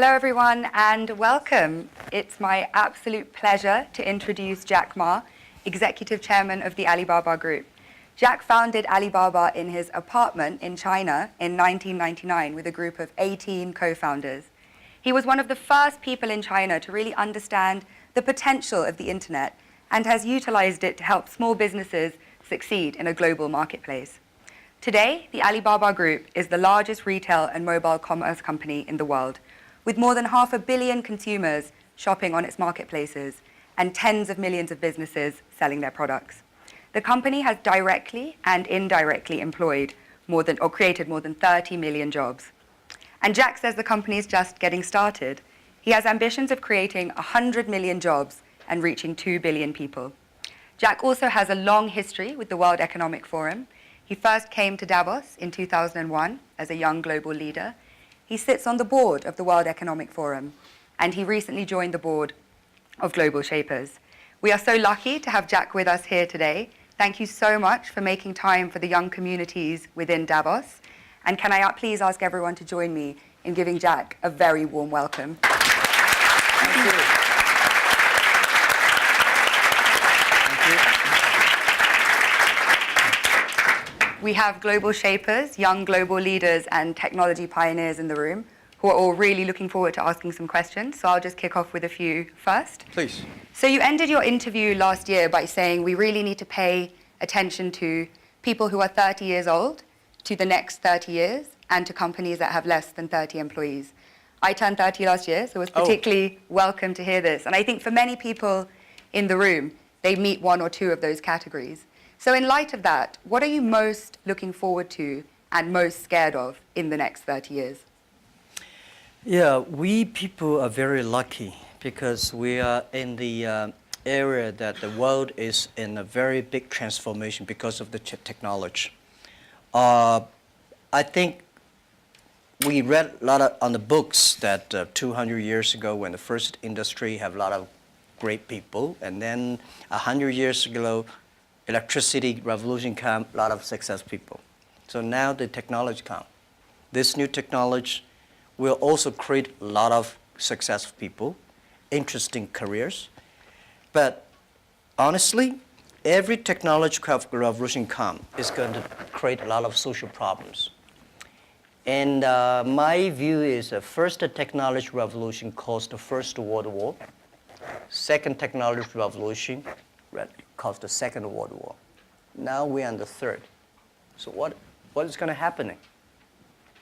Hello everyone and welcome. It's my absolute pleasure to introduce Jack Ma, Executive Chairman of the Alibaba Group. Jack founded Alibaba in his apartment in China in 1999 with a group of 18 co-founders. He was one of the first people in China to really understand the potential of the internet and has utilized it to help small businesses succeed in a global marketplace. Today, the Alibaba Group is the largest retail and mobile commerce company in the world, with more than 500 million consumers shopping on its marketplaces and tens of millions of businesses selling their products. The company has directly and indirectly employed created more than 30 million jobs. And Jack says the company is just getting started. He has ambitions of creating 100 million jobs and reaching 2 billion people. Jack also has a long history with the World Economic Forum. He first came to Davos in 2001 as a young global leader. He sits on the board of the World Economic Forum, and he recently joined the board of Global Shapers. We are so lucky to have Jack with us here today. Thank you so much for making time for the young communities within Davos. And can I please ask everyone to join me in giving Jack a very warm welcome. Thank you. We have global shapers, young global leaders, and technology pioneers in the room who are all really looking forward to asking some questions. So I'll just kick off with a few first. Please. So you ended your interview last year by saying we really need to pay attention to people who are 30 years old, to the next 30 years, and to companies that have less than 30 employees. I turned 30 last year, so it was particularly welcome to hear this. And I think for many people in the room, they meet one or two of those categories. So in light of that, what are you most looking forward to and most scared of in the next 30 years? Yeah, we people are very lucky because we are in the area that the world is in a very big transformation because of the technology. I think we read a lot on the books that 200 years ago when the first industry have a lot of great people, and then 100 years ago, electricity revolution came, a lot of success people. So now the technology comes. This new technology will also create a lot of successful people, interesting careers. But honestly, every technological revolution comes is going to create a lot of social problems. And my view is the first technology revolution caused the First World War. Second technology revolution caused the Second World War. Now we're on the third. So what is going to happen?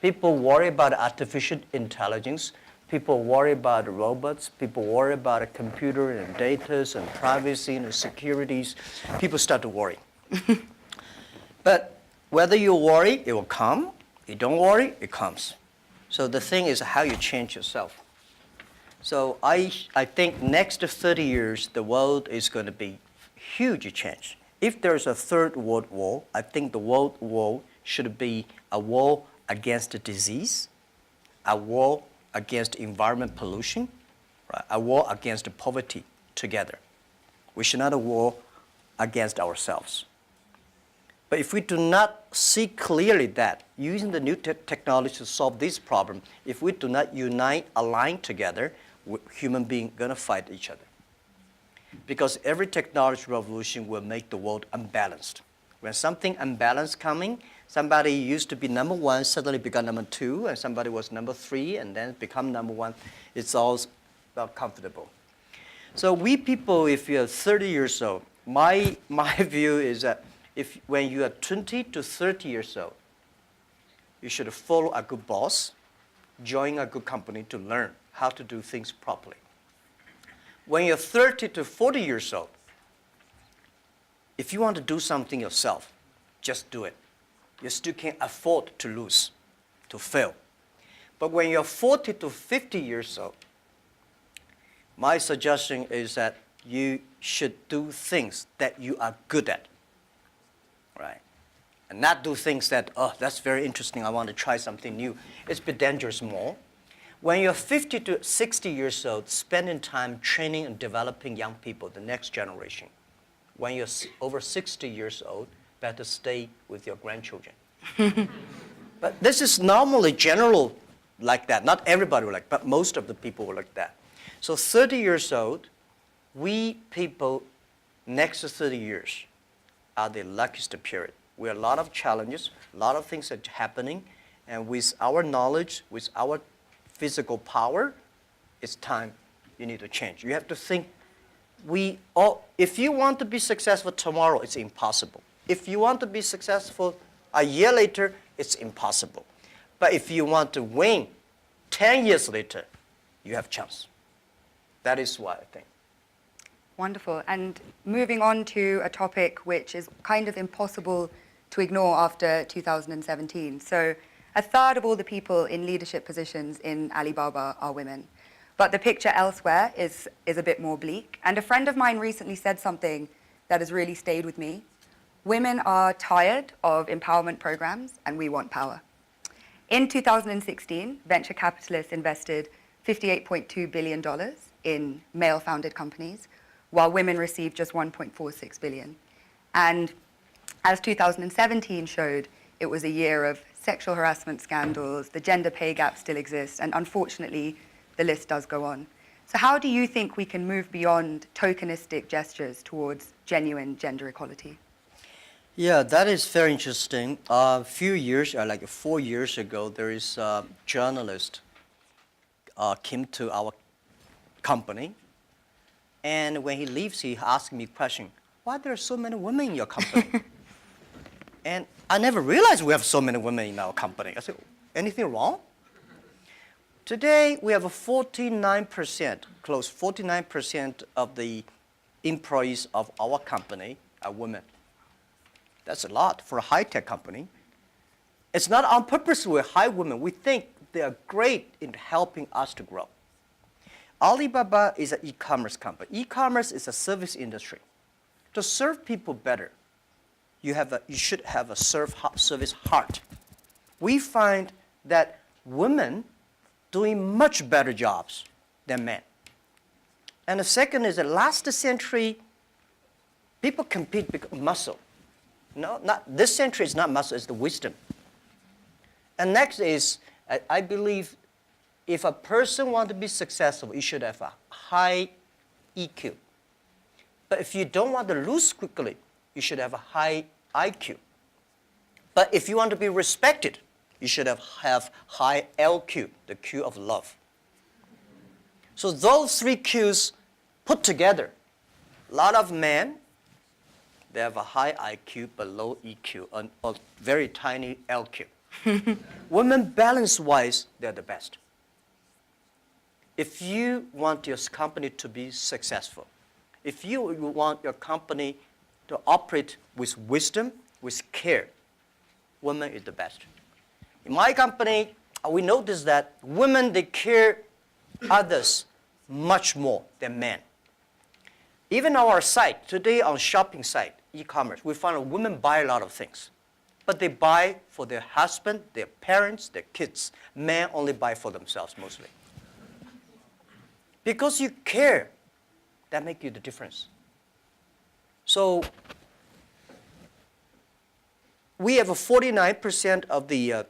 People worry about artificial intelligence. People worry about robots. People worry about a computer and data and privacy and securities. People start to worry. But whether you worry, it will come. You don't worry, it comes. So the thing is how you change yourself. So I think next 30 years, the world is going to be huge change. If there's a third world war, I think the world war should be a war against disease, a war against environment pollution, right? A war against poverty together. We should not a war against ourselves. But if we do not see clearly that, using the new technology to solve this problem, if we do not unite, align together, human beings are going to fight each other. Because every technology revolution will make the world unbalanced. When something unbalanced coming, somebody used to be number one, suddenly become number two, and somebody was number three, and then become number one. It's all well comfortable. So we people, if you're 30 years old, my view is that when you are 20 to 30 years old, you should follow a good boss, join a good company to learn how to do things properly. When you're 30 to 40 years old, if you want to do something yourself, just do it. You still can't afford to lose, to fail. But when you're 40 to 50 years old, my suggestion is that you should do things that you are good at, right? And not do things that, oh, that's very interesting, I want to try something new. It's a bit dangerous more. When you're 50 to 60 years old, spending time training and developing young people, the next generation. When you're over 60 years old, better stay with your grandchildren. But this is normally general like that. Not everybody were like, but most of the people were like that. So 30 years old, we people next to 30 years are the luckiest period. We have a lot of challenges, a lot of things are happening, and with our knowledge, with our physical power, it's time you need to change. You have to think, if you want to be successful tomorrow, it's impossible. If you want to be successful a year later, it's impossible. But if you want to win 10 years later, you have a chance. That is what I think. Wonderful. And moving on to a topic which is kind of impossible to ignore after 2017. So a third of all the people in leadership positions in Alibaba are women. But the picture elsewhere is a bit more bleak. And a friend of mine recently said something that has really stayed with me. Women are tired of empowerment programs, and we want power. In 2016, venture capitalists invested $58.2 billion in male-founded companies, while women received just $1.46 billion. And as 2017 showed, it was a year of sexual harassment scandals, the gender pay gap still exists, and unfortunately, the list does go on. So how do you think we can move beyond tokenistic gestures towards genuine gender equality? Yeah, that is very interesting. A few years, like 4 years ago, there is a journalist came to our company, and when he leaves, he asked me a question, why there are so many women in your company? And I never realized we have so many women in our company. I said, anything wrong? Today, we have a 49%, close 49% of the employees of our company are women. That's a lot for a high-tech company. It's not on purpose we hire women. We think they are great in helping us to grow. Alibaba is an e-commerce company. E-commerce is a service industry. To serve people better, you should have a service heart. We find that women doing much better jobs than men. And the second is that last century, people compete because of muscle. No, not this century is not muscle, it's the wisdom. And next is, I believe, if a person wants to be successful, you should have a high EQ. But if you don't want to lose quickly, you should have a high IQ. But if you want to be respected, you should have high LQ, the Q of love. So those three Qs put together, a lot of men, they have a high IQ but low EQ, and a very tiny LQ. Women, balance-wise, they're the best. If you want your company to be successful, if you want your company to operate with wisdom, with care, women is the best. In my company, we notice that women, they care others much more than men. Even our site, today on shopping site, e-commerce, we find that women buy a lot of things. But they buy for their husband, their parents, their kids. Men only buy for themselves mostly. Because you care, that makes you the difference. So we have a 49% of the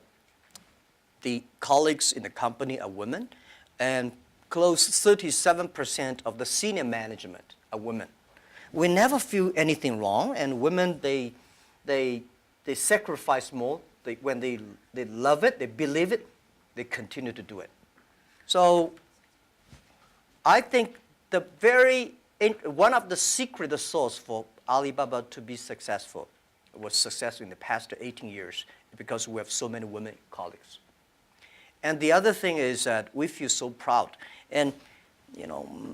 colleagues in the company are women, and close 37% of the senior management are women. We never feel anything wrong, and women, they sacrifice more. When they love it, they believe it, they continue to do it. So I think one of the secret sauce for Alibaba to be successful was successful in the past 18 years because we have so many women colleagues. And the other thing is that we feel so proud. And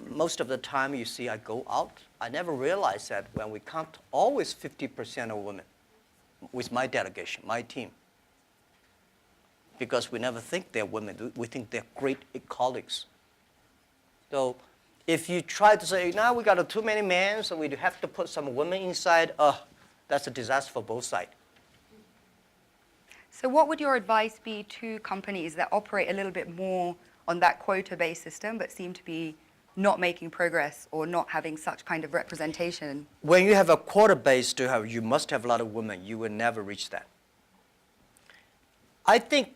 most of the time you see I go out, I never realize that when we count always 50% of women with my delegation, my team. Because we never think they're women, we think they're great colleagues. So if you try to say, now we got too many men, so we have to put some women inside, that's a disaster for both sides. So what would your advice be to companies that operate a little bit more on that quota-based system but seem to be not making progress or not having such kind of representation? When you have a quota-based, you must have a lot of women. You will never reach that. I think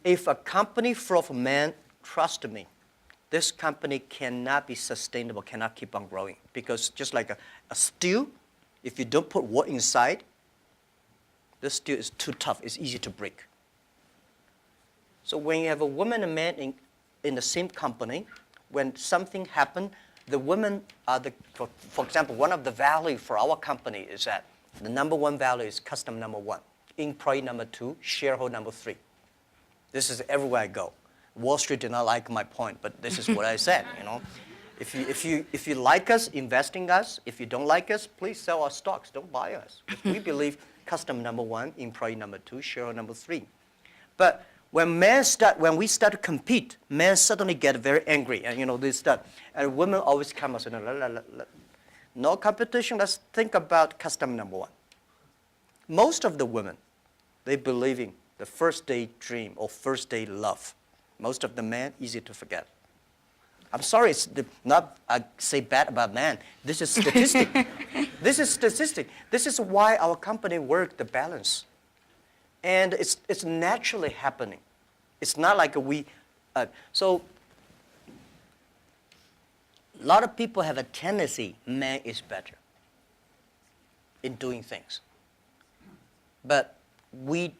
if a company full of men, trust me, this company cannot be sustainable, cannot keep on growing. Because just like a steel, if you don't put wood inside, the steel is too tough, it's easy to break. So when you have a woman and man in the same company, when something happens, the women are for example, one of the value for our company is that the number one value is customer number one, employee number two, shareholder number three. This is everywhere I go. Wall Street did not like my point, but this is what I said, you know. If you like us, invest in us. If you don't like us, please sell our stocks, don't buy us. We believe customer number one, employee number two, shareholder number three. But when we start to compete, men suddenly get very angry, and they start, and women always come and say, no competition, let's think about customer number one. Most of the women, they believe in the first day dream or first day love. Most of the men, easy to forget. I'm sorry, it's not I say bad about men. This is statistic. This is statistic. This is why our company work the balance. And it's naturally happening. It's not like so a lot of people have a tendency, man is better in doing things. But we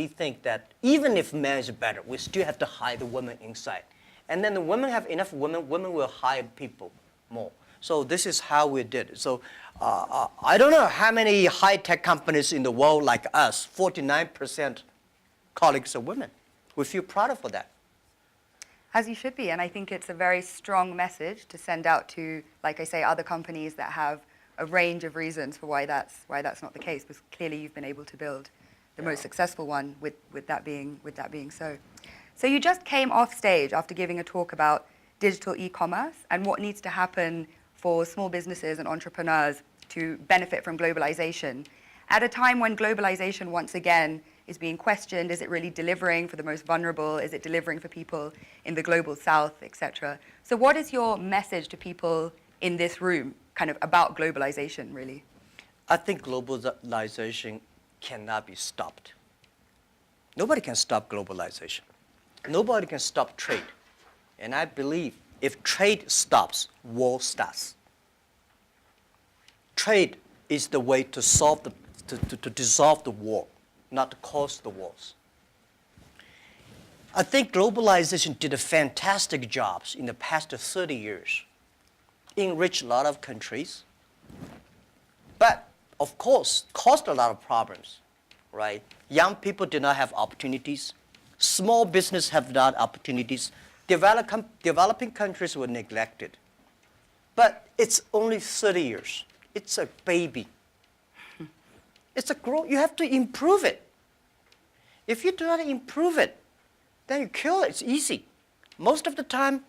think that even if man is better, we still have to hide the woman inside. And then the women have enough women will hire people more. So this is how we did it. So I don't know how many high-tech companies in the world like us, 49% colleagues are women. We feel proud of that. As you should be, and I think it's a very strong message to send out to, like I say, other companies that have a range of reasons for why that's not the case, because clearly you've been able to build the most successful one with that being so. So you just came off stage after giving a talk about digital e-commerce and what needs to happen for small businesses and entrepreneurs to benefit from globalization. At a time when globalization once again is being questioned, is it really delivering for the most vulnerable? Is it delivering for people in the global south, etc.? So what is your message to people in this room kind of about globalization, really? I think globalization cannot be stopped. Nobody can stop globalization. Nobody can stop trade. And I believe if trade stops, war starts. Trade is the way to solve to dissolve the war, not to cause the wars. I think globalization did a fantastic job in the past 30 years. Enriched a lot of countries, but of course, caused a lot of problems, right? Young people did not have opportunities. Small business have not opportunities. Developing countries were neglected. But it's only 30 years. It's a baby. It's a growth. You have to improve it. If you do not improve it, then you kill it. It's easy. Most of the time,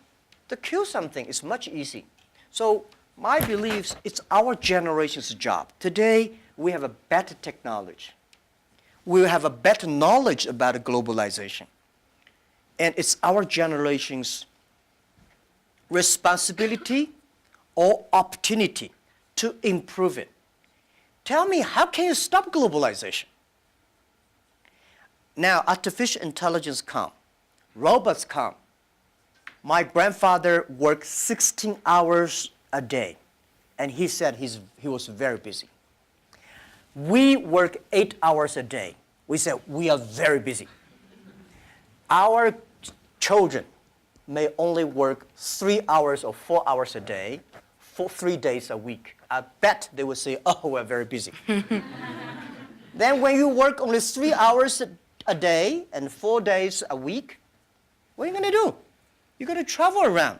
to kill something is much easier. So my beliefs, it's our generation's job. Today, we have a better technology. We have a better knowledge about globalization. And it's our generation's responsibility or opportunity to improve it. Tell me, how can you stop globalization? Now, artificial intelligence come, robots come. My grandfather worked 16 hours a day, and he said he was very busy. We work 8 hours a day. We said we are very busy. Our children may only work 3 hours or 4 hours a day for 3 days a week. I bet they will say, oh, we're very busy. Then when you work only 3 hours a day and 4 days a week, what are you going to do? You're going to travel around,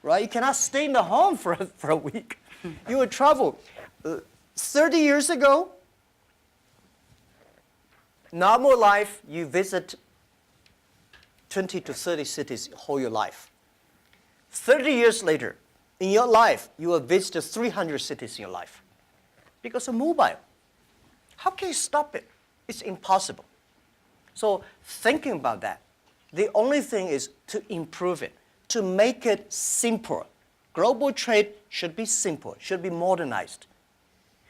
right? You cannot stay in the home for a week. You will travel. 30 years ago, normal life, you visit 20 to 30 cities whole your life. 30 years later, in your life, you will visit 300 cities in your life because of mobile. How can you stop it? It's impossible. So thinking about that, the only thing is to improve it, to make it simple. Global trade should be simple, should be modernized,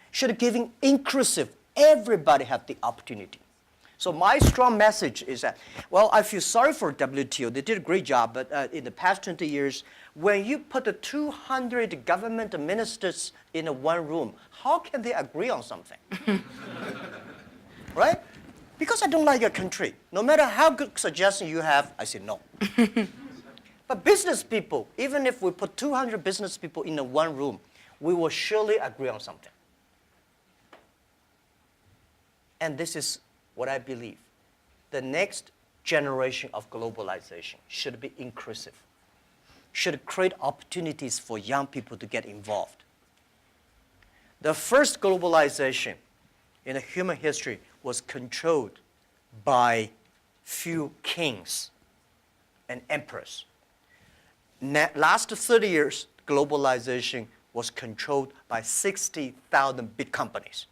should be giving inclusive. Everybody have the opportunity. So my strong message is that, well, I feel sorry for WTO. They did a great job, but in the past 20 years, when you put the 200 government ministers in one room, how can they agree on something? Right? Because I don't like your country. No matter how good suggestion you have, I say no. But business people, even if we put 200 business people in one room, we will surely agree on something. And this is what I believe. The next generation of globalization should be inclusive, should create opportunities for young people to get involved. The first globalization in human history was controlled by few kings and emperors. Last 30 years, globalization was controlled by 60,000 big companies.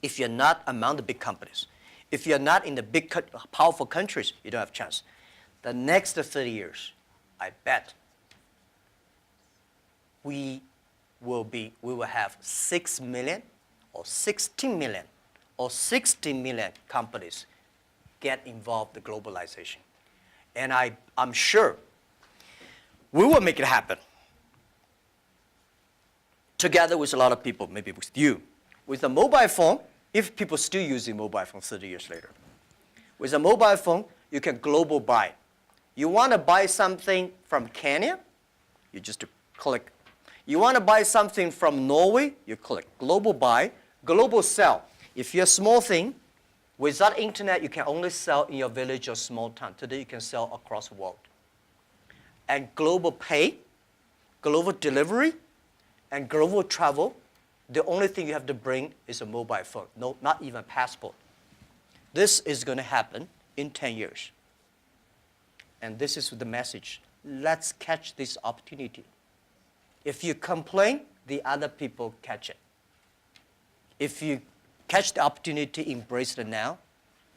If you're not among the big companies, if you're not in the big, powerful countries, you don't have a chance. The next 30 years, I bet we will have 6 million or 16 million or 60 million companies get involved in globalization. And I'm sure we will make it happen. Together with a lot of people, maybe with you. With a mobile phone, if people still using mobile phone 30 years later. With a mobile phone, you can global buy. You want to buy something from Kenya, you just click. You want to buy something from Norway, you click. Global buy, global sell. If you're a small thing, without internet, you can only sell in your village or small town. Today, you can sell across the world. And global pay, global delivery, and global travel, the only thing you have to bring is a mobile phone, no, not even a passport. This is going to happen in 10 years. And this is the message. Let's catch this opportunity. If you complain, the other people catch it. If you catch the opportunity, embrace it now,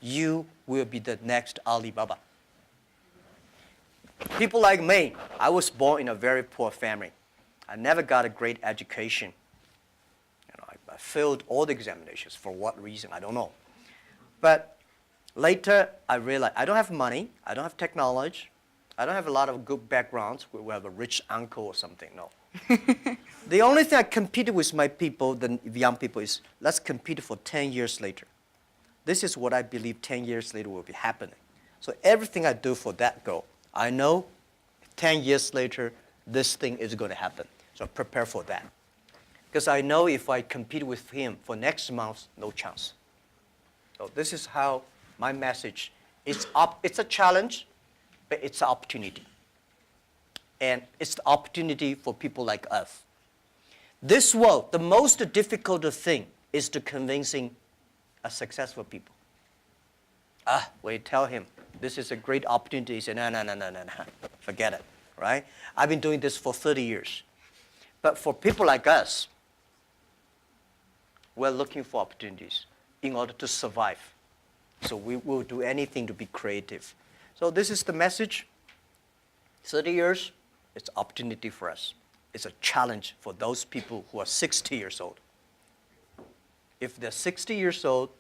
you will be the next Alibaba. People like me, I was born in a very poor family. I never got a great education. I failed all the examinations. For what reason, I don't know. But later, I realized I don't have money, I don't have technology, I don't have a lot of good backgrounds. We have a rich uncle or something, no. The only thing I competed with my people, the young people, is let's compete for 10 years later. This is what I believe 10 years later will be happening. So everything I do for that goal, I know 10 years later, this thing is going to happen. So prepare for that. Because I know if I compete with him for next month, no chance. So this is how my message is. It's a challenge, but it's an opportunity. And it's the opportunity for people like us. This world, the most difficult thing is to convincing a successful people. When you tell him, this is a great opportunity, he says, no, forget it, right? I've been doing this for 30 years. But for people like us, we're looking for opportunities in order to survive. So we will do anything to be creative. So this is the message. 30 years, it's opportunity for us. It's a challenge for those people who are 60 years old. If they're 60 years old,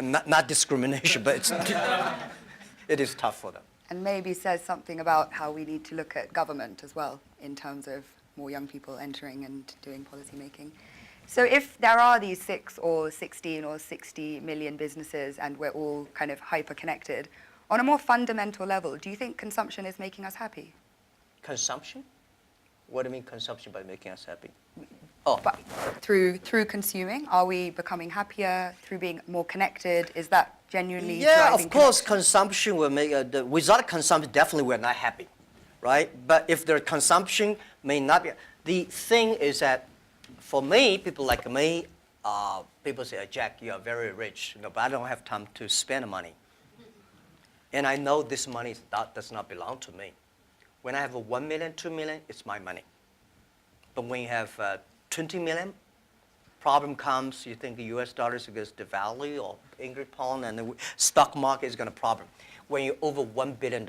not discrimination, but it is tough for them. And maybe says something about how we need to look at government as well in terms of more young people entering and doing policy making. So if there are these 6 or 16 or 60 million businesses and we're all kind of hyper-connected, on a more fundamental level, do you think consumption is making us happy? Consumption? What do you mean consumption by making us happy? But through consuming, are we becoming happier through being more connected? Is that genuinely driving of course, connection? consumption will make, without consumption, definitely we're not happy, right? But if the consumption may not be, the thing is that for me, people like me, people say, Jack, you are very rich, but I don't have time to spend money. And I know this money does not belong to me. When I have 1 million, 2 million, it's my money. But when you have 20 million, problem comes, you think the US dollar is going to devalue or English pound and the stock market is going to problem. When you're over $1 billion,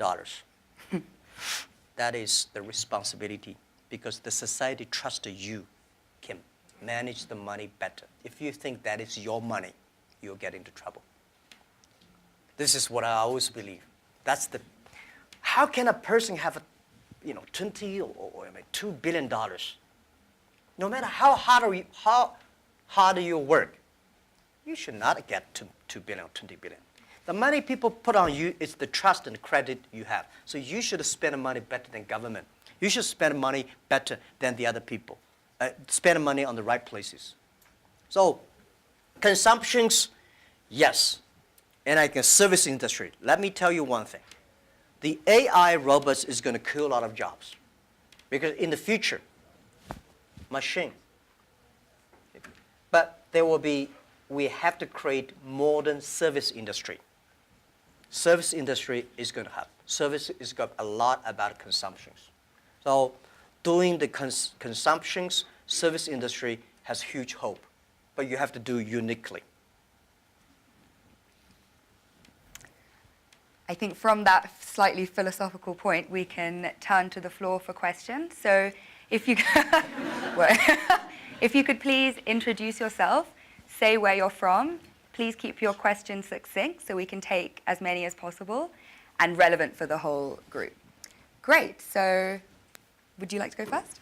that is the responsibility because the society trusts you, Kim. manage the money better. If you think that is your money, you'll get into trouble. This is what I always believe. How can a person have 20 or $2 billion? No matter how hard you work, you should not get to $2 billion or $20 billion. The money people put on you is the trust and credit you have. So you should spend money better than government. You should spend money better than the other people. Spend money on the right places. So consumptions, yes. And like a service industry, let me tell you one thing. The AI robots is going to kill a lot of jobs. Because in the future, machine. But we have to create modern service industry. Service industry is going to have. Service is got a lot about consumptions. So doing the consumptions, service industry has huge hope. But you have to do uniquely. I think from that slightly philosophical point, we can turn to the floor for questions. So if you, if you could please introduce yourself, say where you're from, please keep your questions succinct so we can take as many as possible and relevant for the whole group. Great, so would you like to go first?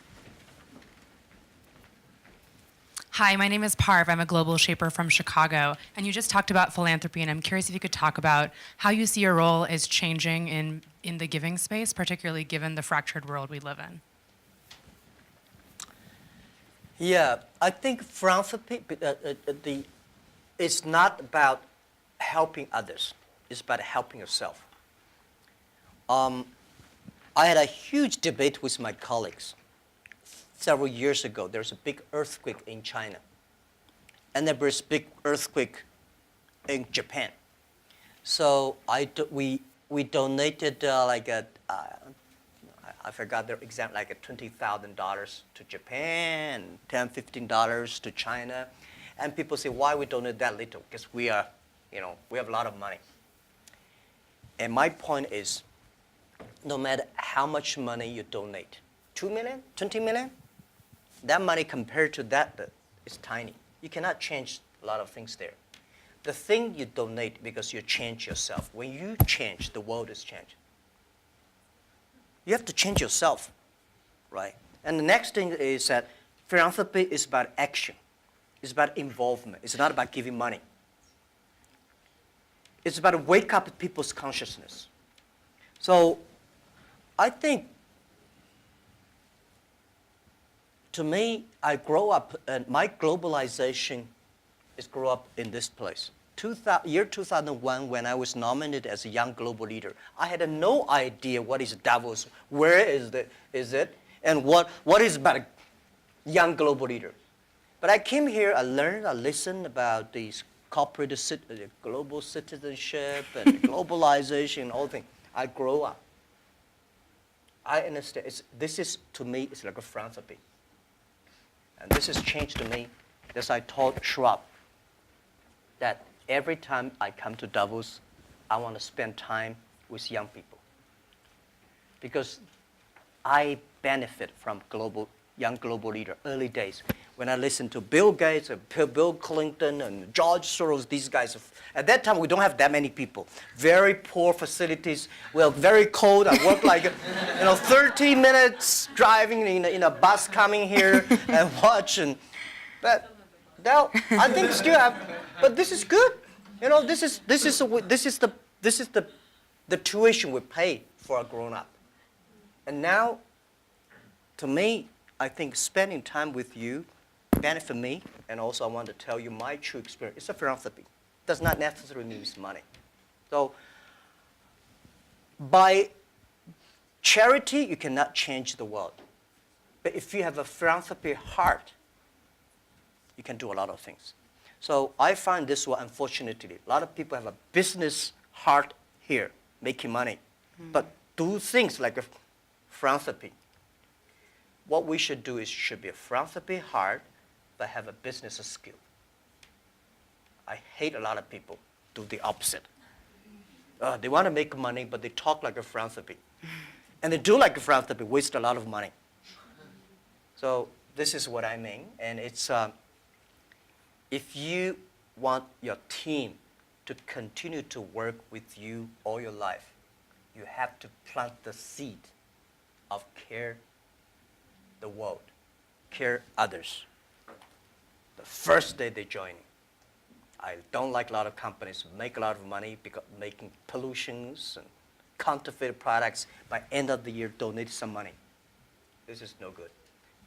Hi, my name is Parv. I'm a global shaper from Chicago. And you just talked about philanthropy, and I'm curious if you could talk about how you see your role is changing in the giving space, particularly given the fractured world we live in. Yeah, I think philanthropy, it's not about helping others. It's about helping yourself. I had a huge debate with my colleagues. Several years ago, there was a big earthquake in China. And there was a big earthquake in Japan. So we donated I forgot the exact, like $20,000 to Japan, $10, $15 to China. And people say, why we donate that little? Because we have a lot of money. And my point is, no matter how much money you donate, 2 million, 20 million, that money compared to that is tiny. You cannot change a lot of things there. The thing you donate because you change yourself. When you change, the world is changed. You have to change yourself, right? And the next thing is that philanthropy is about action. It's about involvement. It's not about giving money. It's about to wake up people's consciousness. So I think, to me, I grow up, and my globalization is grow up in this place. Year 2001, when I was nominated as a young global leader, I had no idea what is Davos, where is it, and what is about a young global leader. But I came here, I learned, I listened about these corporate global citizenship and globalization and all things. I grow up. I understand. This is, to me, it's like a philanthropy. And this has changed to me, as I told Schwab, that every time I come to Davos, I want to spend time with young people. Because I benefit from young global leader, early days. When I listen to Bill Gates, Bill Clinton, and George Soros, these guys, at that time we don't have that many people. Very poor facilities. Well, very cold. I work like 30 minutes driving in a bus coming here and watching. But now I think still have. But this is good. This is the tuition we pay for a grown up. And now, to me, I think spending time with you benefit me, and also I want to tell you my true experience. It's a philanthropy. It does not necessarily mean money. So by charity, you cannot change the world. But if you have a philanthropy heart, you can do a lot of things. So I find this one, unfortunately, a lot of people have a business heart here, making money, but do things like a philanthropy. What we should do is should be a philanthropy heart, but have a business skill. I hate a lot of people do the opposite. They want to make money, but they talk like a philanthropy. And they do like a philanthropy, waste a lot of money. So this is what I mean. And it's, if you want your team to continue to work with you all your life, you have to plant the seed of care the world, care others. The first day they join. I don't like a lot of companies make a lot of money because making pollutions and counterfeit products. By end of the year, donate some money. This is no good.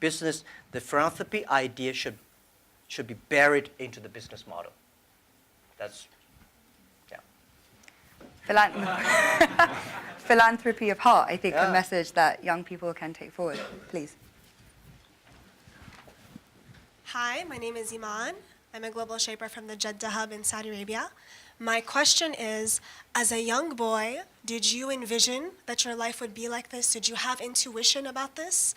Business, the philanthropy idea should be buried into the business model. That's, yeah. Philanthropy of heart, I think, Yeah. a message that young people can take forward. Please. Hi, my name is Iman. I'm a global shaper from the Jeddah Hub in Saudi Arabia. My question is, as a young boy, did you envision that your life would be like this? Did you have intuition about this?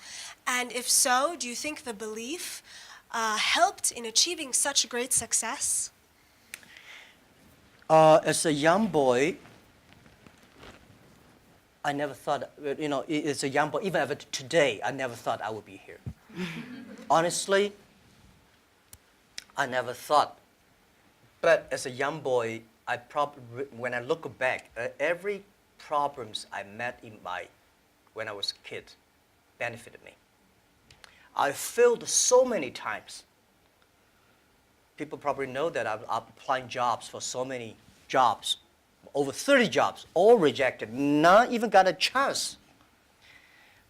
And if so, do you think the belief helped in achieving such great success? As a young boy, I never thought, as a young boy, even today, I never thought I would be here. Honestly, I never thought. But as a young boy, when I look back, every problems I met when I was a kid benefited me. I failed so many times. People probably know that I'm applying jobs for so many jobs, over 30 jobs, all rejected, not even got a chance.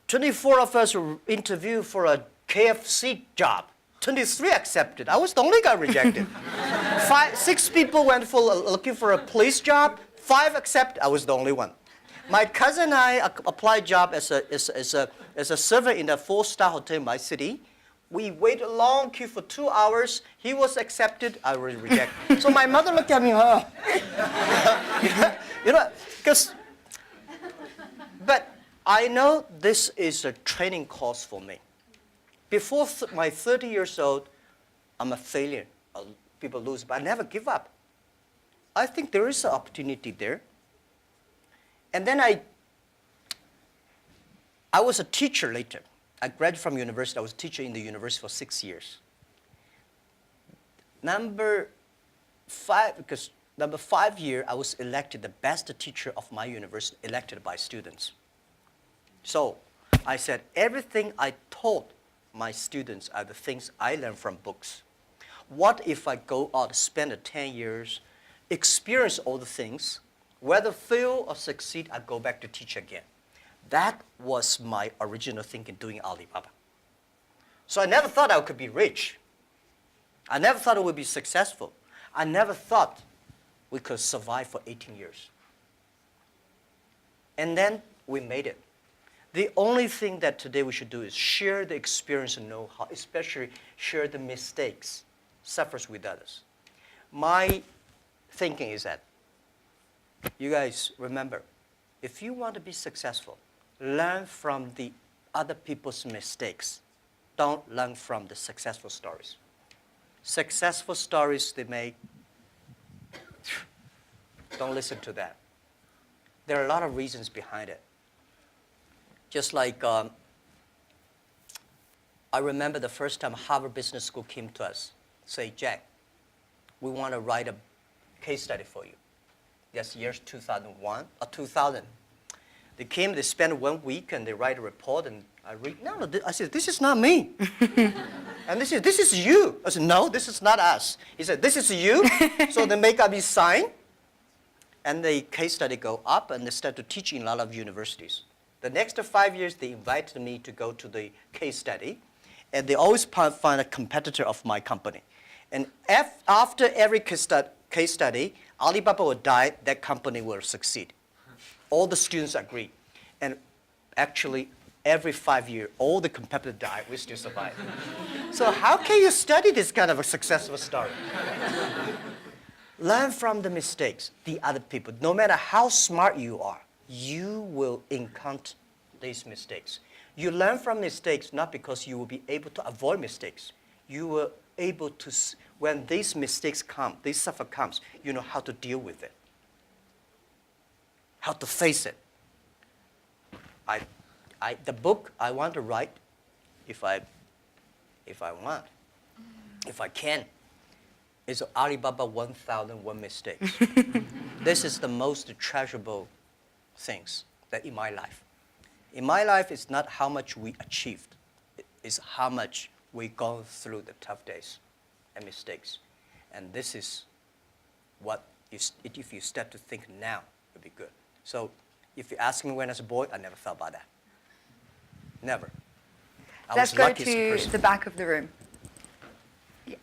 24 of us were interviewed for a KFC job. 23 accepted. I was the only guy rejected. 6 people went for looking for a police job. 5 accepted. I was the only one. My cousin and I applied job as a server in a 4-star hotel in my city. We waited a long queue for 2 hours. He was accepted. I was rejected. So my mother looked at me, but I know this is a training course for me. Before my 30 years old, I'm a failure. People lose, but I never give up. I think there is an opportunity there. And then I was a teacher later. I graduated from university. I was a teacher in the university for 6 years. Number 5 year, I was elected the best teacher of my university, elected by students. So I said, everything I taught my students are the things I learned from books. What if I go out, spend 10 years, experience all the things, whether fail or succeed, I go back to teach again. That was my original thinking doing Alibaba. So I never thought I could be rich. I never thought I would be successful. I never thought we could survive for 18 years. And then we made it. The only thing that today we should do is share the experience and know-how, especially share the mistakes, suffers with others. My thinking is that, you guys remember, if you want to be successful, learn from the other people's mistakes. Don't learn from the successful stories. Successful stories they make, don't listen to that. There are a lot of reasons behind it. Just like I remember the first time Harvard Business School came to us, say, Jack, we want to write a case study for you. Yes, years 2001 or 2000. They came, they spent 1 week, and they write a report, and I read, I said, this is not me. And they said, this is you. I said, no, this is not us. He said, this is you. So they make up his sign, and the case study go up, and they start to teach in a lot of universities. The next 5 years, they invited me to go to the case study, and they always find a competitor of my company. And after every case study, Alibaba will die, that company will succeed. All the students agree. And actually, every 5 years, all the competitors die, we still survive. So how can you study this kind of a successful story? Learn from the mistakes, the other people. No matter how smart you are, you will encounter these mistakes. You learn from mistakes not because you will be able to avoid mistakes. You will able to, when these mistakes come, this suffer comes, you know how to deal with it, how to face it. The book I want to write, if I if I want, if I can, is Alibaba 1001 mistakes. This is the most treasurable things that in my life. In my life, it's not how much we achieved. It's how much we gone through the tough days and mistakes. And this is what, if you start to think now, it would be good. So if you ask me when I was a boy, I never thought about that. Never. I Let's was go lucky as a to person. the back of the room. Yeah.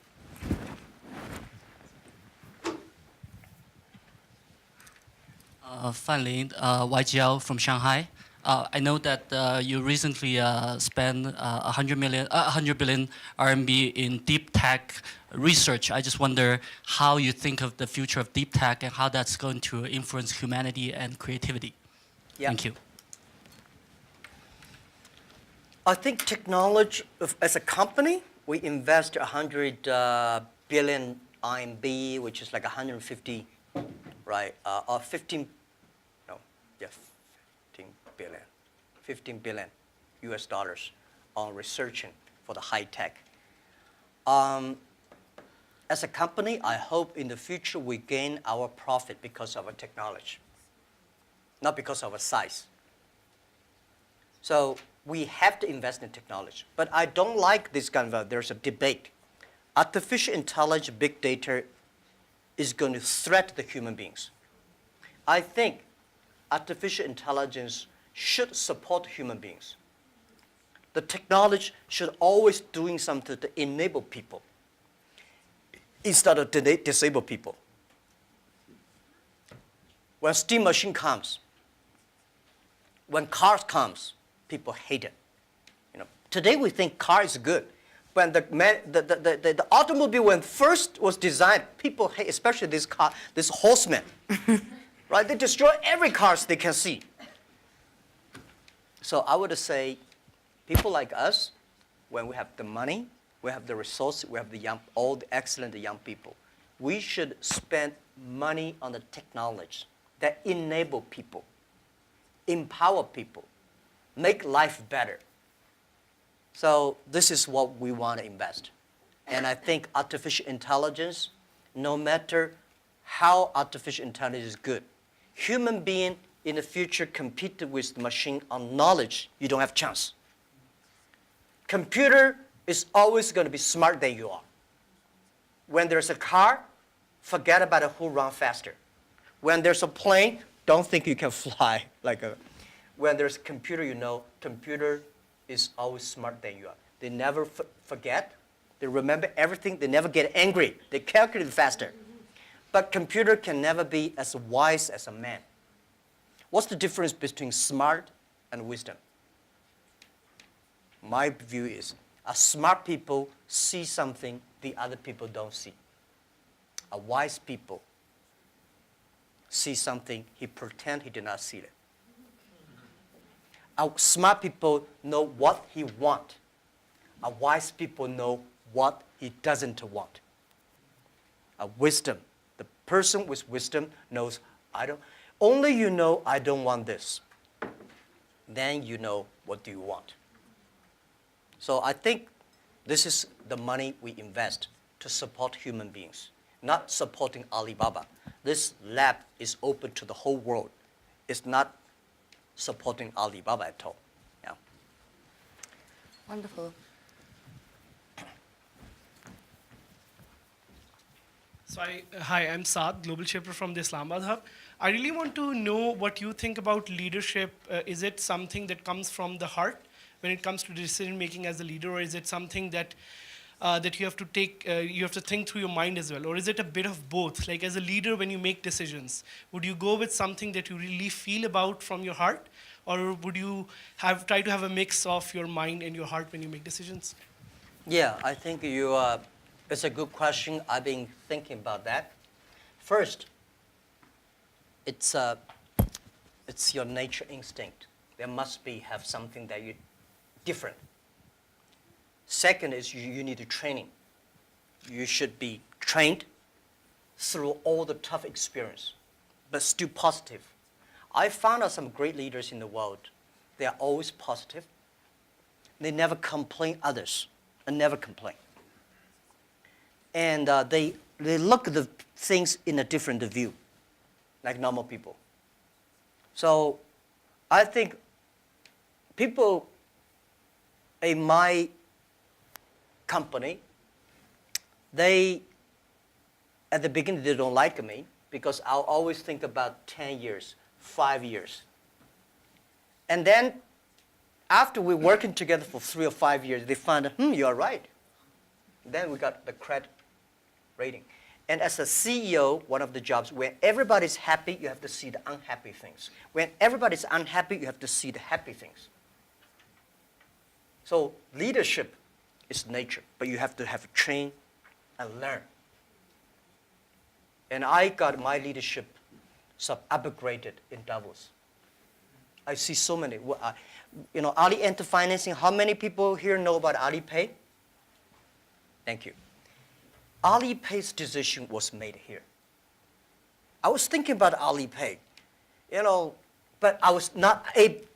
Fan Lin, YGL from Shanghai. I know that you recently spent 100 billion RMB in deep tech research. I just wonder how you think of the future of deep tech and how that's going to influence humanity and creativity. Yeah. Thank you. I think technology, as a company, we invest 100 billion RMB, which is like 150, right? Or 15, no, yeah, 15 billion US dollars on researching for the high tech. As a company, I hope in the future we gain our profit because of our technology, not because of our size. So we have to invest in technology. But I don't like this kind of, there's a debate. Artificial intelligence, big data is going to threaten the human beings. I think artificial intelligence should support human beings. The technology should always doing something to enable people instead of disable people. When steam machine comes, when cars comes, people hate it. You know, today we think car is good. When the automobile when first was designed, people hate, especially this horseman, right? They destroy every car they can see. So I would say, people like us, when we have the money, we have the resources, we have all the excellent young people, we should spend money on the technology that enable people, empower people, make life better. So this is what we want to invest. And I think artificial intelligence, no matter how artificial intelligence is good, human being in the future compete with the machine on knowledge, you don't have chance. Computer is always going to be smarter than you are. When there's a car, forget about who runs faster. When there's a plane, don't think you can fly like a. When there's a computer, you know, computer is always smarter than you are. They never forget. They remember everything. They never get angry. They calculate faster. But computer can never be as wise as a man. What's the difference between smart and wisdom? My view is, a smart people see something the other people don't see. A wise people see something, he pretend he did not see it. A smart people know what he want. A wise people know what he doesn't want. A wisdom, the person with wisdom knows, only you know I don't want this. Then you know what do you want. So I think this is the money we invest to support human beings, not supporting Alibaba. This lab is open to the whole world. It's not supporting Alibaba at all. Yeah. Wonderful. So hi, I'm Saad, Global Shaper from the Islamabad Hub. I really want to know what you think about leadership. Is it something that comes from the heart when it comes to decision making as a leader, or is it something that that you have to take, you have to think through your mind as well, or is it a bit of both? Like as a leader, when you make decisions, would you go with something that you really feel about from your heart, or would you try to have a mix of your mind and your heart when you make decisions? Yeah, I think it's a good question. I've been thinking about that. First, it's your nature instinct. There must have something that you different. Second is you need training. You should be trained through all the tough experience, but still positive. I found out some great leaders in the world. They are always positive. They never complain others. and never complain. And they look at the things in a different view, like normal people. So I think people in my company, at the beginning, they don't like me because I'll always think about 10 years, 5 years. And then after we're working together for 3 or 5 years, they find, you're right. Then we got the credit rating. And as a CEO, one of the jobs, when everybody's happy, you have to see the unhappy things. When everybody's unhappy, you have to see the happy things. So leadership is nature, but you have to have train and learn. And I got my leadership upgraded in Davos. I see so many. Ali Enter Financing, how many people here know about Alipay? Thank you. Alipay's decision was made here. I was thinking about Alipay, but I was not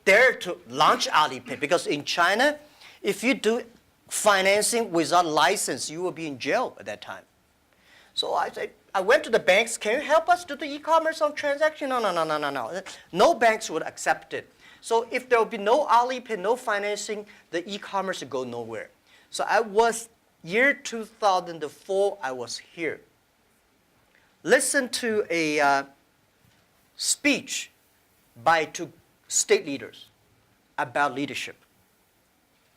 there to launch Alipay because in China, if you do financing without license, you will be in jail at that time. So I went to the banks, can you help us do the e-commerce on transaction? No. No banks would accept it. So if there will be no Alipay, no financing, the e-commerce would go nowhere. So year 2004, I was here. Listen to a speech by 2 state leaders about leadership.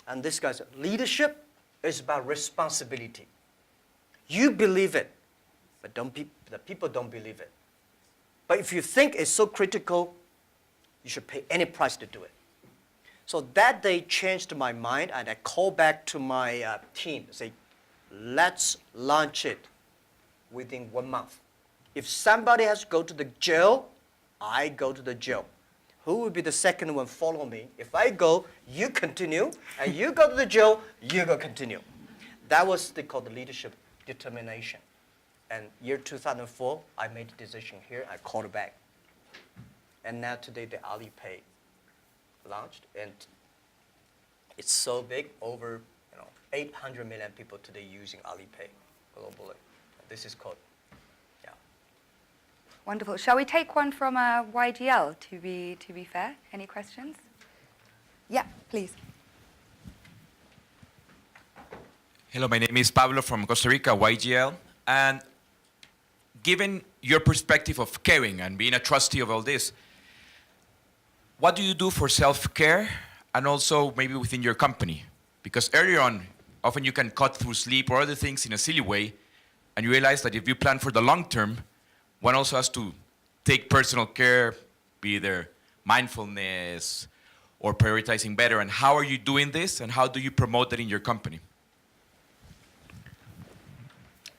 And this guy said, leadership is about responsibility. You believe it, but the people don't believe it. But if you think it's so critical, you should pay any price to do it. So that day changed my mind, and I called back to my team, say, let's launch it within 1 month. If somebody has to go to the jail, I go to the jail. Who will be the second one follow me? If I go, you continue, and you go to the jail, you go continue. That was called the leadership determination. And year 2004, I made the decision here, I called it back. And now today the Alipay launched, and it's so big, over 800 million people today using Alipay globally. This is called, yeah. Wonderful. Shall we take one from YGL to be fair? Any questions? Yeah, please. Hello, my name is Pablo from Costa Rica, YGL. And given your perspective of caring and being a trustee of all this, what do you do for self-care and also maybe within your company? Because earlier on, often you can cut through sleep or other things in a silly way, and you realize that if you plan for the long term, one also has to take personal care, be either mindfulness or prioritizing better. And how are you doing this, and how do you promote that in your company?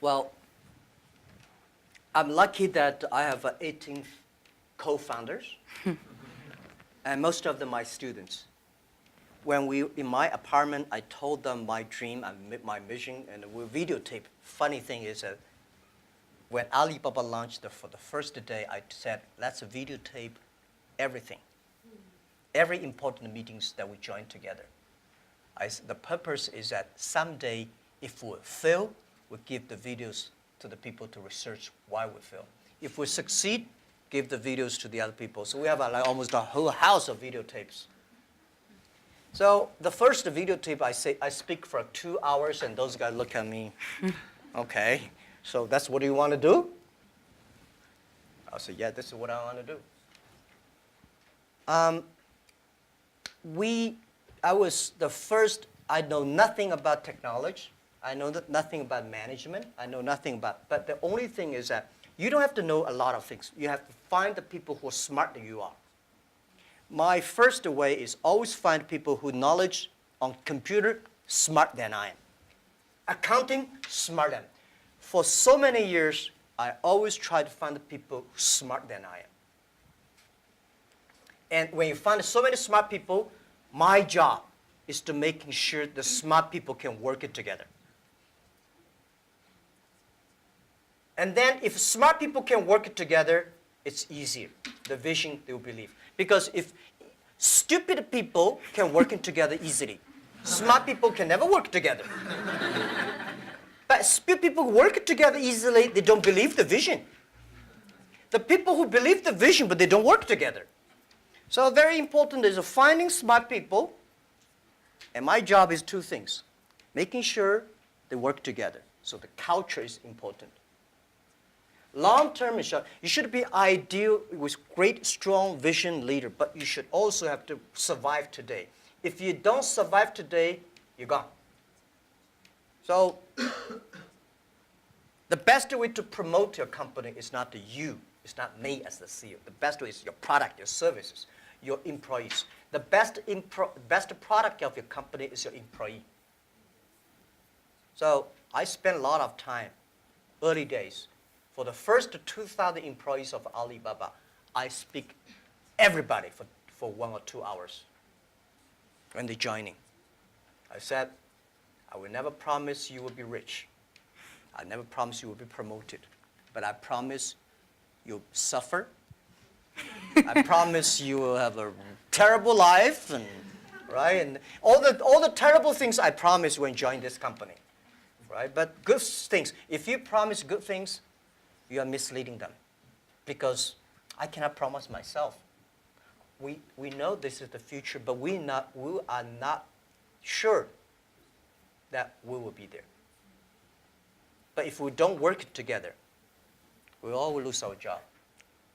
Well, I'm lucky that I have 18 co-founders, and most of them are my students. When in my apartment, I told them my dream and my mission, and we videotape. Funny thing is that when Alibaba launched for the first day, I said, let's videotape everything. Every important meetings that we join together. The purpose is that someday, if we fail, we give the videos to the people to research why we fail. If we succeed, give the videos to the other people. So we have almost a whole house of videotapes. So the first videotape, I speak for 2 hours, and those guys look at me. Okay, so that's what you want to do? I said, yeah, this is what I want to do. I was the first. I know nothing about technology. I know nothing about management. I know nothing about. But the only thing is that you don't have to know a lot of things. You have to find the people who are smarter than you are. My first way is always find people who knowledge on computer smarter than I am. Accounting, smarter than. For so many years, I always try to find the people smarter than I am. And when you find so many smart people, my job is to making sure the smart people can work it together. And then if smart people can work it together, it's easier. The vision, they will believe. Because if stupid people can work it together easily, Smart people can never work together. But smart people work together easily, they don't believe the vision. The people who believe the vision, but they don't work together. So very important is finding smart people, and my job is two things. Making sure they work together. So the culture is important. Long term is short. You should be ideal with great, strong vision leader, but you should also have to survive today. If you don't survive today, you're gone. So the best way to promote your company is not you. It's not me as the CEO. The best way is your product, your services, your employees. The best product of your company is your employee. So I spent a lot of time, early days. For the first 2,000 employees of Alibaba, I speak everybody for 1 or 2 hours when they're joining. I said, I will never promise you will be rich. I never promise you will be promoted. But I promise you'll suffer. I promise you will have a terrible life, and right? And all the terrible things I promise when you join this company. Right? But good things, if you promise good things, you are misleading them. Because I cannot promise myself. We know this is the future, but we are not sure that we will be there. But if we don't work together, we all will lose our job.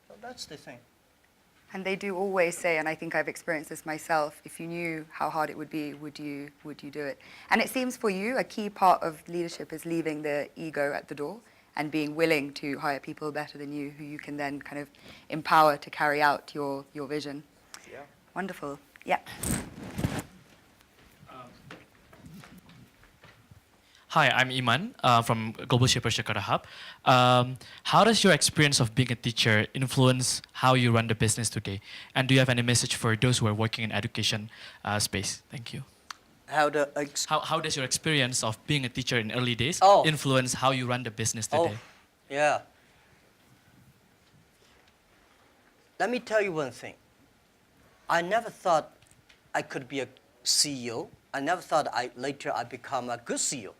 So that's the thing. And they do always say, and I think I've experienced this myself, if you knew how hard it would be, would you do it? And it seems for you, a key part of leadership is leaving the ego at the door and being willing to hire people better than you, who you can then kind of empower to carry out your vision. Yeah. Wonderful. Yeah. Hi, I'm Iman from Global Shaper Jakarta Hub. How does your experience of being a teacher influence how you run the business today? And do you have any message for those who are working in education space? Thank you. How How does your experience of being a teacher in early days Oh. influence how you run the business today? Yeah. Let me tell you one thing. I never thought I could be a CEO. I never thought later I'd become a good CEO.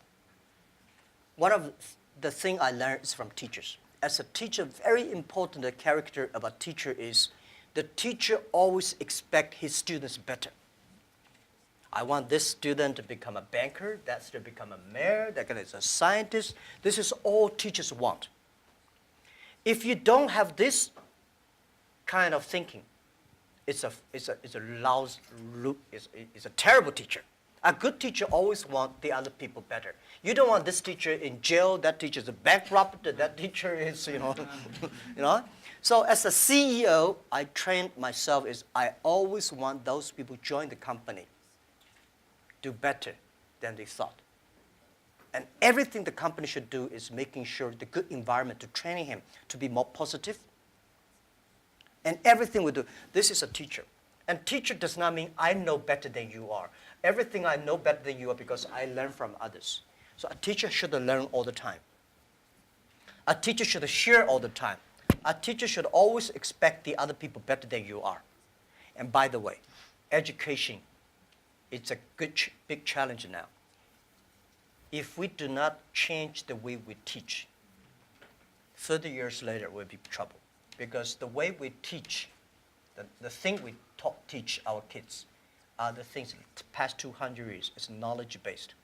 One of the things I learned is from teachers. As a teacher, very important character of a teacher is the teacher always expects his students better. I want this student to become a banker, that student to become a mayor, that guy is a scientist. This is all teachers want. If you don't have this kind of thinking, it's a terrible teacher. A good teacher always wants the other people better. You don't want this teacher in jail, that teacher is a bankrupt, that teacher is, you know. So as a CEO, I trained myself is I always want those people join the company do better than they thought. And everything the company should do is making sure the good environment to training him to be more positive. And everything we do, this is a teacher. And teacher does not mean I know better than you are. Everything I know better than you are because I learn from others. So a teacher should learn all the time. A teacher should share all the time. A teacher should always expect the other people better than you are. And by the way, education, it's a big challenge now. If we do not change the way we teach, 30 years later we'll be in trouble. Because the way we teach, the thing we teach our kids are the things the past 200 years. It's knowledge-based.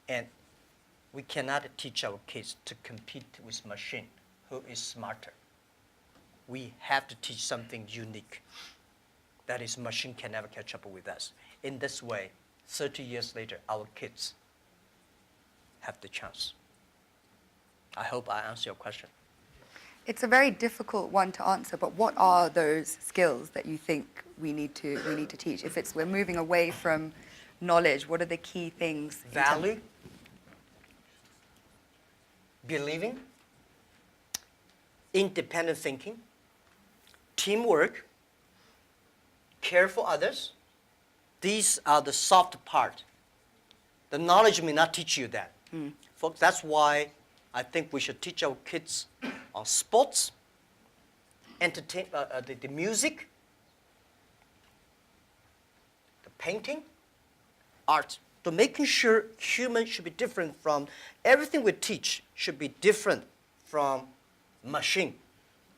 And we cannot teach our kids to compete with machine who is smarter. We have to teach something unique. That is, machine can never catch up with us. In this way, 30 years later, our kids have the chance. I hope I answered your question. It's a very difficult one to answer, but what are those skills that you think we need to teach? If we're moving away from knowledge, what are the key things? Value, believing, independent thinking, teamwork, care for others. These are the soft part. The knowledge may not teach you that. Folks, that's why I think we should teach our kids on sports, the music, the painting, art. So making sure human should be different from everything we teach should be different from machine.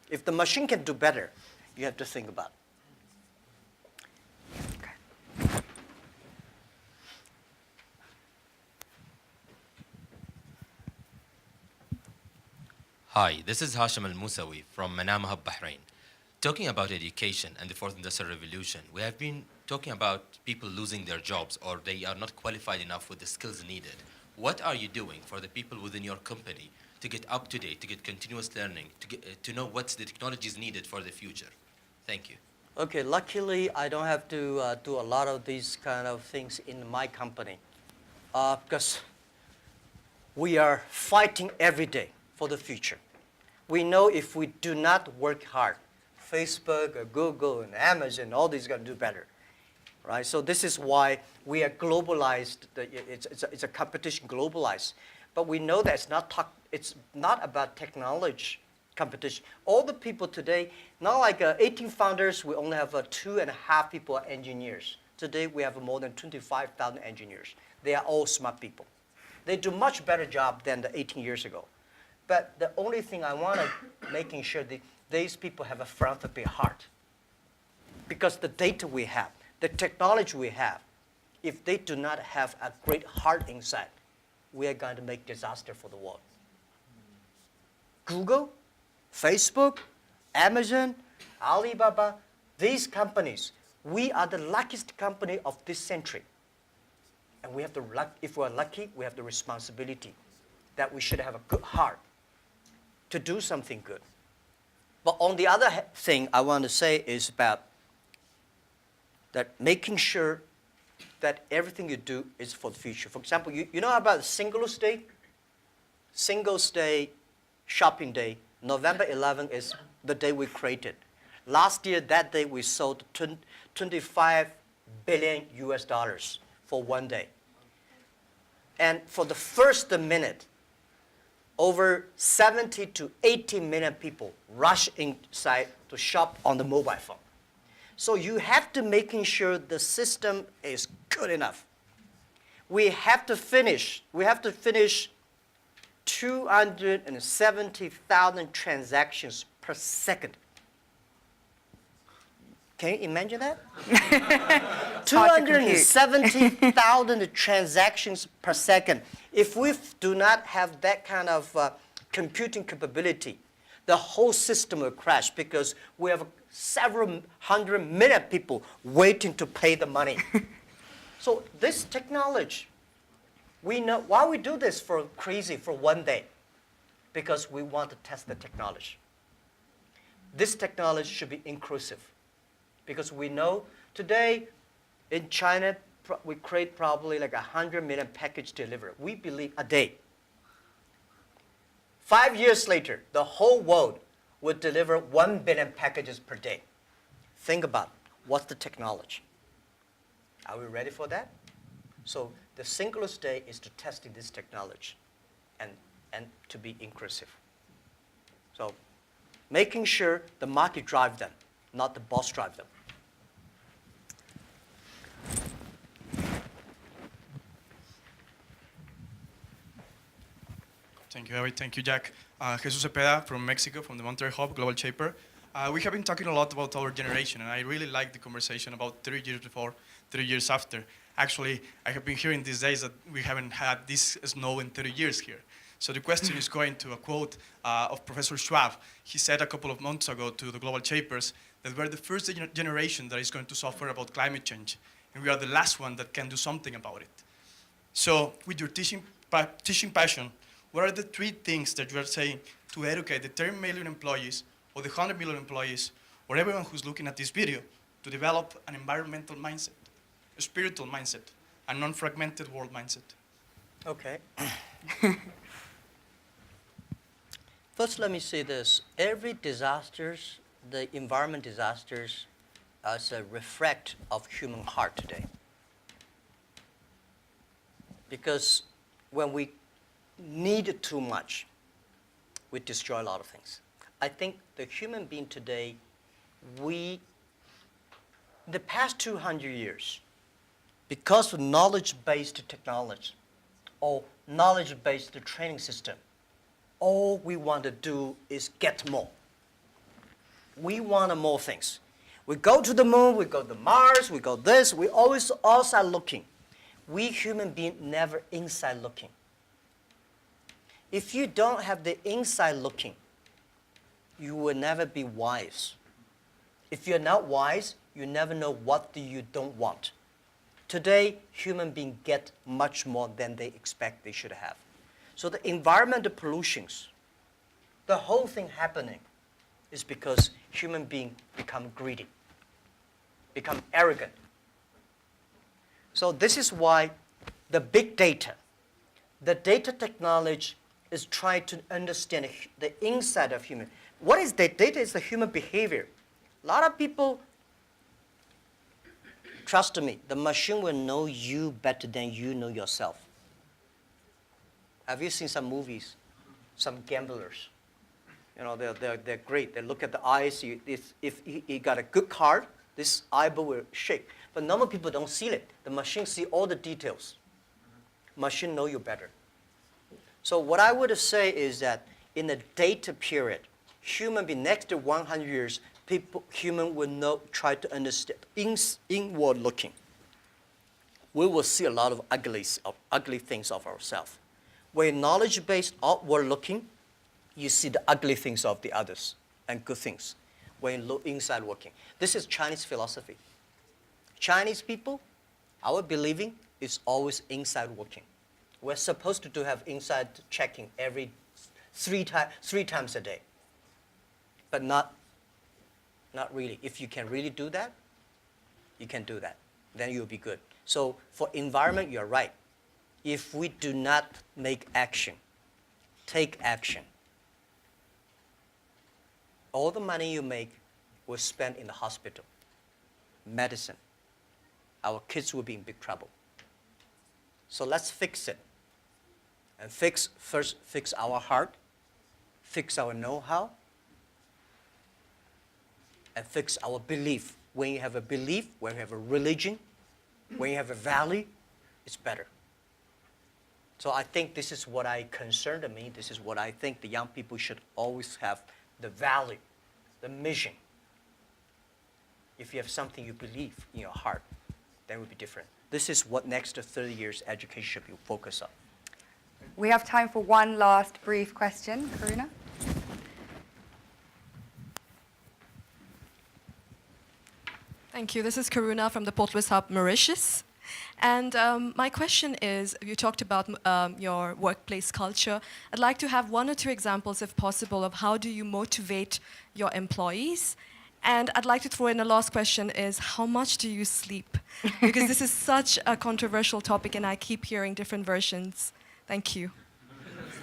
If the machine can do better, you have to think about it. Hi, this is Hashim Al Musawi from Manam Hub, Bahrain. Talking about education and the fourth industrial revolution, we have been talking about people losing their jobs or they are not qualified enough with the skills needed. What are you doing for the people within your company to get up to date, to get continuous learning, to know what's the technologies needed for the future? Thank you. Okay, luckily I don't have to do a lot of these kind of things in my company because we are fighting every day for the future. We know if we do not work hard, Facebook or Google and Amazon, all these are going to do better, right? So this is why we are globalized. It's a competition globalized. But we know that it's not about technology competition. All the people today, not like 18 founders, we only have 2.5 people are engineers. Today we have more than 25,000 engineers. They are all smart people. They do much better job than the 18 years ago. But the only thing I want to making sure that these people have a philanthropy heart. Because the data we have, the technology we have, if they do not have a great heart inside, we are going to make disaster for the world. Google, Facebook, Amazon, Alibaba, these companies, we are the luckiest company of this century. And we have the luck, if we're lucky, we have the responsibility that we should have a good heart to do something good. But on the other thing I want to say is about that making sure that everything you do is for the future. For example, you know about Singles Day? Singles Day, shopping day, November 11 is the day we created. Last year, that day, we sold 25 billion US dollars for one day. And for the first minute, over 70 to 80 million people rush inside to shop on the mobile phone. So you have to making sure the system is good enough. We have to finish 270,000 transactions per second. Can you imagine that? hard to compute. 270,000 transactions per second. If we do not have that kind of computing capability, the whole system will crash because we have several 100 million people waiting to pay the money. So this technology, we know why we do this for one day, because we want to test the technology. This technology should be inclusive, because we know today in China we create probably like 100 million package delivery. We believe a day. 5 years later, the whole world would deliver 1 billion packages per day. Think about what's the technology. Are we ready for that? So the Singles Day is to testing this technology and to be inclusive. So making sure the market drive them, not the boss drive them. Thank you, Harry. Thank you, Jack. Jesus Cepeda from Mexico, from the Monterrey Hub, Global Shaper. We have been talking a lot about our generation, and I really like the conversation about 30 years before, 30 years after. Actually, I have been hearing these days that we haven't had this snow in 30 years here. So the question is going to a quote of Professor Schwab. He said a couple of months ago to the Global Shapers that we're the first generation that is going to suffer about climate change, and we are the last one that can do something about it. So with your teaching passion, what are the 3 things that you are saying to educate the 10 million employees or the 100 million employees or everyone who's looking at this video to develop an environmental mindset, a spiritual mindset, a non-fragmented world mindset? Okay. First, let me say this. Every disasters, the environment disasters, is a reflect of human heart today. Because when we need too much, we destroy a lot of things. I think the human being today, the past 200 years, because of knowledge-based technology or knowledge-based training system, all we want to do is get more. We want more things. We go to the moon, we go to Mars, we go this, we always outside looking. We human beings never inside looking. If you don't have the inside looking, you will never be wise. If you're not wise, you never know what you don't want. Today, human beings get much more than they expect they should have. So the environmental pollutions, the whole thing happening is because human beings become greedy, become arrogant. So this is why the big data, the data technology is trying to understand the inside of human. What is the data? Is the human behavior. A lot of people, trust me, the machine will know you better than you know yourself. Have you seen some movies? Some gamblers. You know, they're great. They look at the eyes. If he got a good card, this eyeball will shake. But normal people don't see it. The machine see all the details. Machine know you better. So what I would say is that in the data period, human being next to 100 years, human will know, try to understand inward looking. We will see a lot of ugly things of ourselves. When knowledge-based outward looking, you see the ugly things of the others and good things. When you look inside looking. This is Chinese philosophy. Chinese people, our believing is always inside working. We're supposed to have inside checking every three times a day. But not really. If you can really do that, you can do that. Then you'll be good. So for environment, you're right. If we do not make action, take action, all the money you make will spend in the hospital, medicine. Our kids will be in big trouble. So let's fix it. And first fix our heart, fix our know-how, and fix our belief. When you have a belief, when you have a religion, when you have a value, it's better. So I think this is what I concerned me. This is what I think the young people should always have, the value, the mission. If you have something you believe in your heart, then it will be different. This is what next 30 years education should be focused on. We have time for one last brief question. Karuna? Thank you. This is Karuna from the Port Louis Hub, Mauritius. And my question is, you talked about your workplace culture. I'd like to have one or two examples, if possible, of how do you motivate your employees. And I'd like to throw in a last question is, how much do you sleep? Because this is such a controversial topic and I keep hearing different versions. Thank you.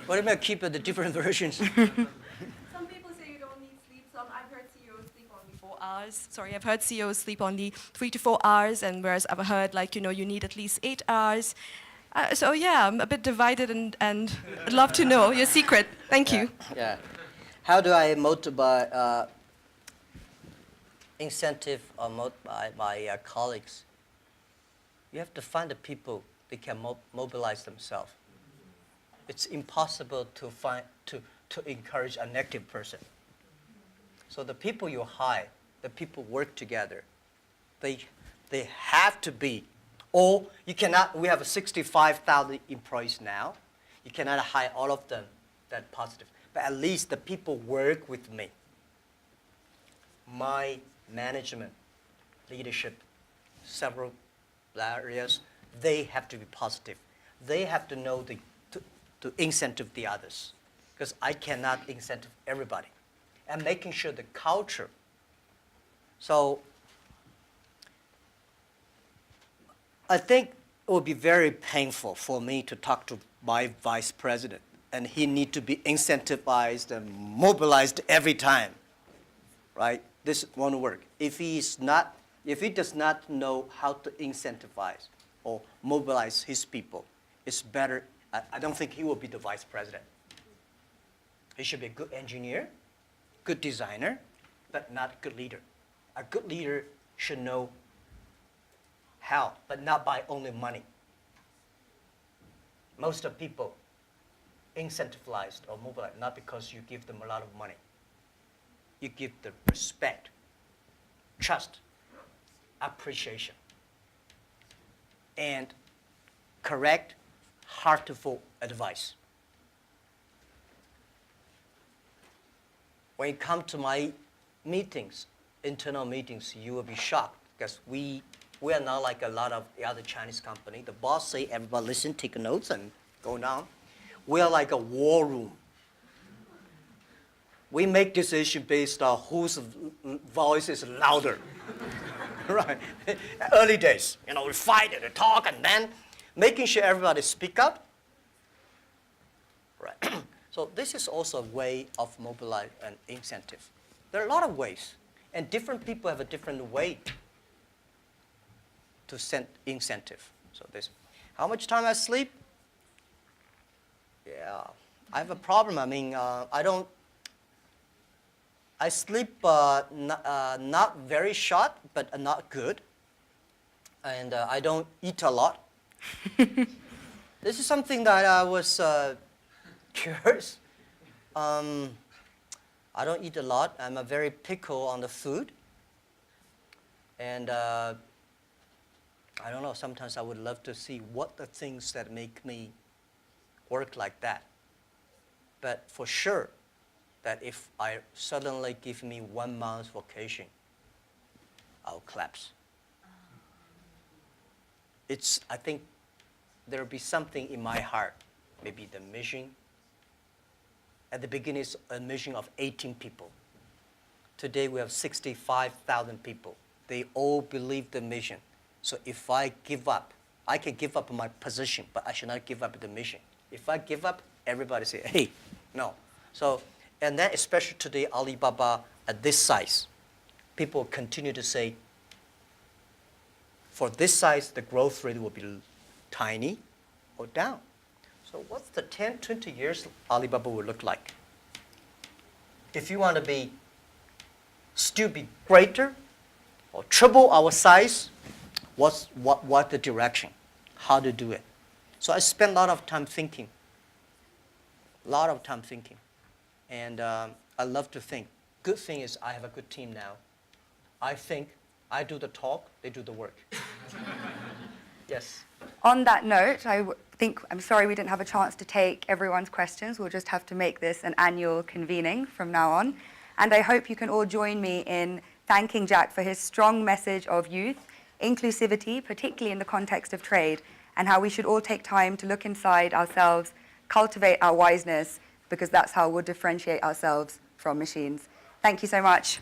What about keep the different versions? Some people say you don't need sleep. I've heard CEOs sleep only 4 hours. I've heard CEOs sleep only 3 to 4 hours, and whereas I've heard you need at least 8 hours. So yeah, I'm a bit divided, and I'd love to know your secret. Thank you. Yeah. How do I motivate, incentive or motivate my colleagues? You have to find the people that can mobilize themselves. It's impossible to encourage a negative person. So the people you hire, the people work together, they have to be, or you cannot, we have 65,000 employees now, you cannot hire all of them that positive, but at least the people work with me. My management, leadership, several areas, they have to be positive. They have to know to incentive the others, because I cannot incentive everybody. And making sure the culture. So I think it would be very painful for me to talk to my vice president, and he need to be incentivized and mobilized every time, right? This won't work. If he does not know how to incentivize or mobilize his people, it's better. I don't think he will be the vice president. He should be a good engineer, good designer, but not a good leader. A good leader should know help, but not by only money. Most of people incentivized or mobilized not because you give them a lot of money. You give them respect, trust, appreciation, and correct, heartful advice. When you come to my meetings, internal meetings, you will be shocked because we are not like a lot of the other Chinese company. The boss say, everybody listen, take notes, and go down. We are like a war room. We make decisions based on whose voice is louder. Right? Early days, we fight and talk, and then making sure everybody speak up. Right. So this is also a way of mobilize and incentive. There are a lot of ways, and different people have a different way to send incentive. So this, how much time I sleep? Yeah, I have a problem. I mean, I sleep not very short, but not good. And I don't eat a lot. This is something that I was curious. I don't eat a lot. I'm a very picky on the food. And I don't know, sometimes I would love to see what the things that make me work like that. But for sure, that if I suddenly give me 1 month vacation, I'll collapse. I think there'll be something in my heart, maybe the mission. At the beginning, it's a mission of 18 people. Today, we have 65,000 people. They all believe the mission. So if I give up, I can give up my position, but I should not give up the mission. If I give up, everybody say, hey, no. So, and then especially today, Alibaba at this size, people continue to say, for this size, the growth rate will be tiny or down. So what's the 10, 20 years Alibaba will look like? If you want to still be greater or triple our size, what the direction? How to do it? So I spend a lot of time thinking. And I love to think. Good thing is I have a good team now. I think, I do the talk, they do the work. Yes. On that note, I'm sorry we didn't have a chance to take everyone's questions. We'll just have to make this an annual convening from now on. And I hope you can all join me in thanking Jack for his strong message of youth, inclusivity, particularly in the context of trade, and how we should all take time to look inside ourselves, cultivate our wiseness, because that's how we'll differentiate ourselves from machines. Thank you so much.